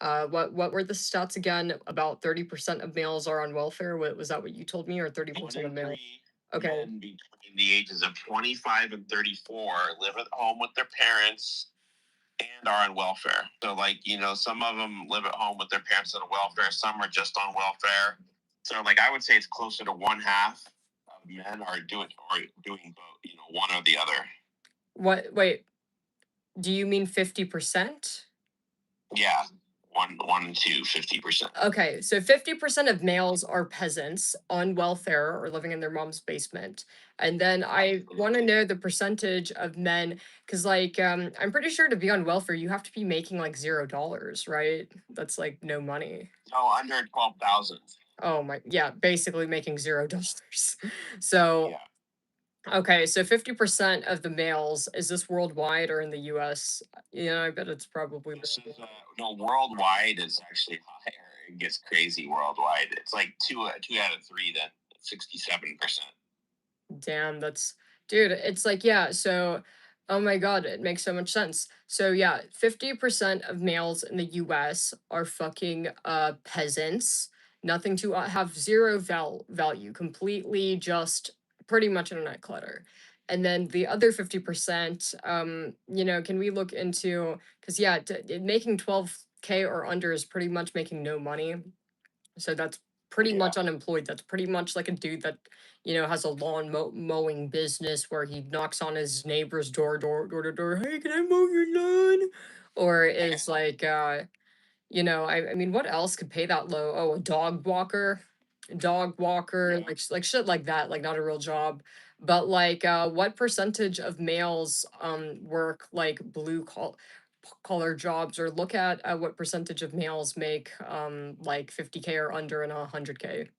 What were the stats again? About 30% of males are on welfare. What was that? What you told me, or 30% of males? Okay. Men between the ages of 25 and 34 live at home with their parents and are on welfare. So, like, some of them live at home with their parents on welfare. Some are just on welfare. So, like, I would say it's closer to one half of men are doing both, one or the other. What? Wait. Do you mean 50%? Yeah, one to 50%. Okay, so 50% of males are peasants on welfare or living in their mom's basement. And then I want to know the percentage of men, because I'm pretty sure to be on welfare, you have to be making like $0, right? That's like no money. No, under 12,000. Oh my, yeah, basically making $0. So Yeah. okay, so 50% of the males, is this worldwide or in the US? I bet it's probably This is, no, worldwide is actually higher. It gets crazy worldwide. It's like two out of three, then 67%. Damn, dude, it's like, yeah, so, oh my God, it makes so much sense. So, yeah, 50% of males in the US are fucking peasants, nothing to have zero value, completely just pretty much internet clutter. And then the other 50%, can we look into, because, yeah, making 12K or under is pretty much making no money. So that's pretty much unemployed. That's pretty much like a dude that, has a lawn mowing business where he knocks on his neighbor's door to door. Hey, can I mow your lawn? Or is like, I mean, what else could pay that low? Oh, a dog walker, like shit like that, like not a real job. But like, what percentage of males work like collar jobs, or look at what percentage of males make like 50K or under and 100K.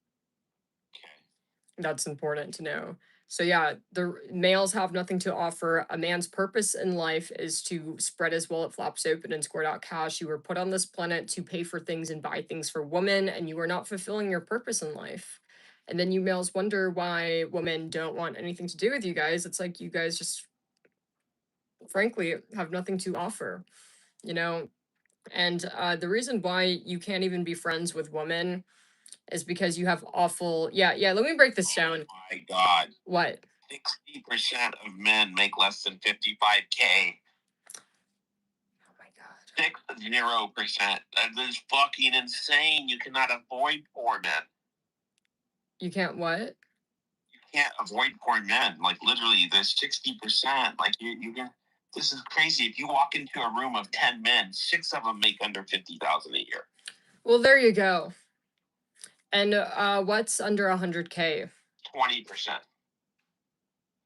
That's important to know. So yeah, the males have nothing to offer. A man's purpose in life is to spread his wallet flaps open and squirt out cash. You were put on this planet to pay for things and buy things for women, and you are not fulfilling your purpose in life. And then you males wonder why women don't want anything to do with you guys. It's like you guys just frankly have nothing to offer, you know? And the reason why you can't even be friends with women is because you have awful. Yeah. Let me break this down. Oh my God. What? 60% of men make less than 55K. Oh my God. 0%. That is fucking insane. You cannot avoid poor men. You can't what? You can't avoid poor men. Like, literally, there's 60%. Like, you can. This is crazy. If you walk into a room of 10 men, 6 of them make under 50,000 a year. Well, there you go. And what's under 100K? 20%. Oh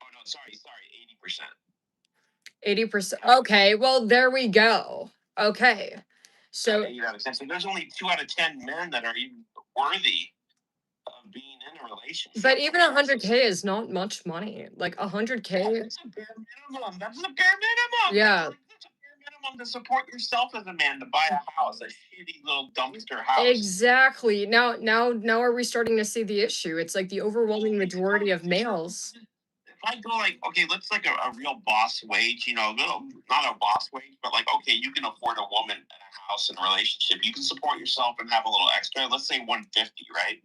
no, sorry, 80%. 80%. Okay, well there we go. Okay, so there's only 2 out of 10 men that are even worthy of being in a relationship. But even 100K is not much money. Like 100K. That's a bare minimum. That's a bare minimum. Yeah. That's a bare minimum to support yourself as a man, to buy a house, a shitty little dumpster house. Exactly. Now are we starting to see the issue? It's like the overwhelming majority of males. If I go like, okay, let's like a real boss wage, not a boss wage, but like, okay, you can afford a woman and a house and a relationship. You can support yourself and have a little extra. Let's say 150, right?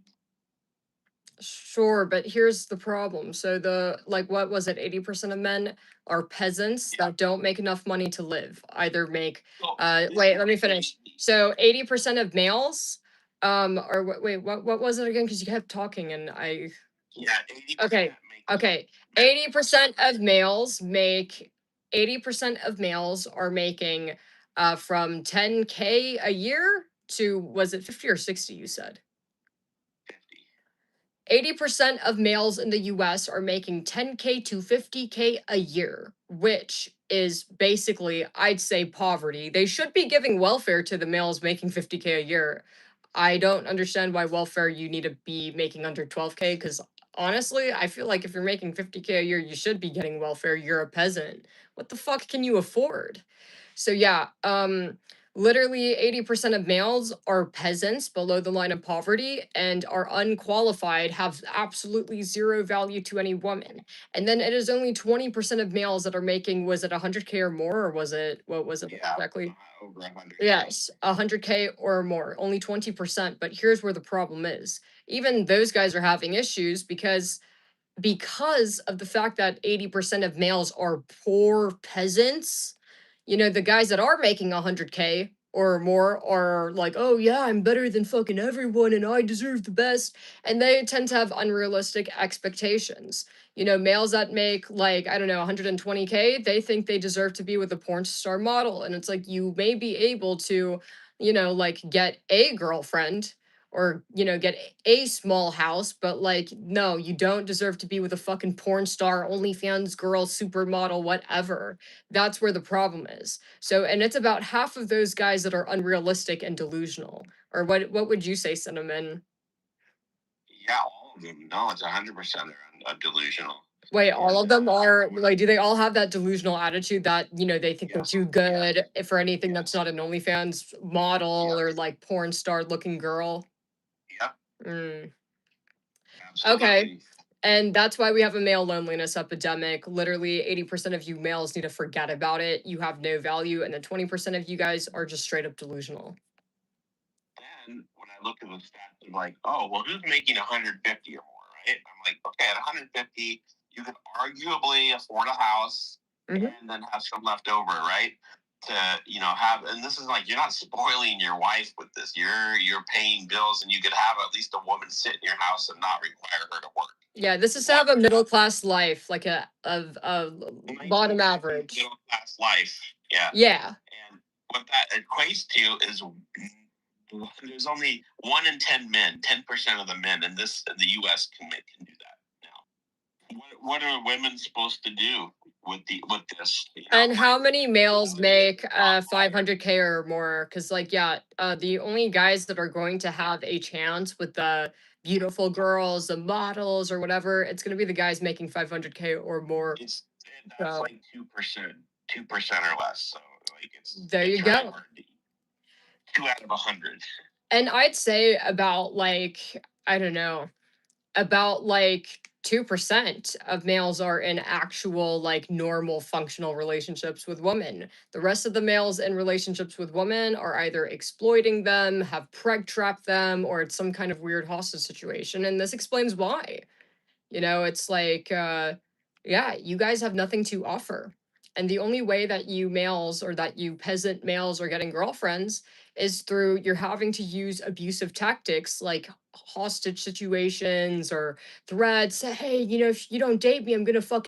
Sure, but here's the problem. So what was it? 80% of men are peasants that don't make enough money to live. Either make wait, let me finish. So 80% of males or wait, what was it again? Because you kept talking and I. Yeah, 80%. Okay. 80% of males make 80% of males are making from 10K a year to, was it 50 or 60 you said? 80% of males in the US are making 10K to 50K a year, which is basically, I'd say, poverty. They should be giving welfare to the males making 50K a year. I don't understand why welfare you need to be making under 12K, because honestly, I feel like if you're making 50K a year, you should be getting welfare. You're a peasant. What the fuck can you afford? So yeah, Literally 80% of males are peasants below the line of poverty and are unqualified, have absolutely zero value to any woman. And then it is only 20% of males that are making, was it 100K or more, or was it, what was it Yeah, exactly? over 100K. Yes, 100K or more, only 20%. But here's where the problem is. Even those guys are having issues because of the fact that 80% of males are poor peasants. The guys that are making 100K or more are like, oh, yeah, I'm better than fucking everyone and I deserve the best. And they tend to have unrealistic expectations. Males that make like, I don't know, 120K, they think they deserve to be with a porn star model. And it's like, you may be able to, like get a girlfriend or get a small house, but like no, you don't deserve to be with a fucking porn star, OnlyFans girl, supermodel, whatever. That's where the problem is. So, and it's about half of those guys that are unrealistic and delusional. Or what would you say, Cinnamon? Yeah, all of them. No, it's 100% are delusional. Wait, all of them are Women. like, do they all have that delusional attitude that they think they're Yeah, too yeah, good for anything yeah, that's not an OnlyFans model yeah, or like porn star looking girl? yeah, Mm. Okay. absolutely. And that's why we have a male loneliness epidemic. Literally 80% of you males need to forget about it. You have no value. And then 20% of you guys are just straight up delusional. Then when I look at the stats of like, oh, well, who's making 150 or more, right? I'm like, okay, at 150, you could arguably afford a house Hmm. and then have some left over, right? To have, and this is like you're not spoiling your wife with this. You're paying bills, and you could have at least a woman sit in your house and not require her to work. Yeah, this is to One, have a middle class life, like a a nice bottom average. middle class life, yeah. Yeah. And what that equates to is there's only 1 in 10 men, 10% of the men in the U.S. can do that now. What are women supposed to do with this? And how many males Reality is make not liar. 500K or more? Because, like, yeah, the only guys that are going to have a chance with the beautiful girls, the models, or whatever, it's going to be the guys making 500K or more. It's that's So like 2%, 2% or less. So like there you it's really go. hard to 2 out of 100. And I'd say about like, I don't know, about like 2% of males are in actual like normal functional relationships with women. The rest of the males in relationships with women are either exploiting them, have preg trapped them, or it's some kind of weird hostage situation. And this explains why. It's like, yeah, you guys have nothing to offer. And the only way that you males or that you peasant males are getting girlfriends is through you're having to use abusive tactics like hostage situations or threats. Hey, if you don't date me, I'm going to fuck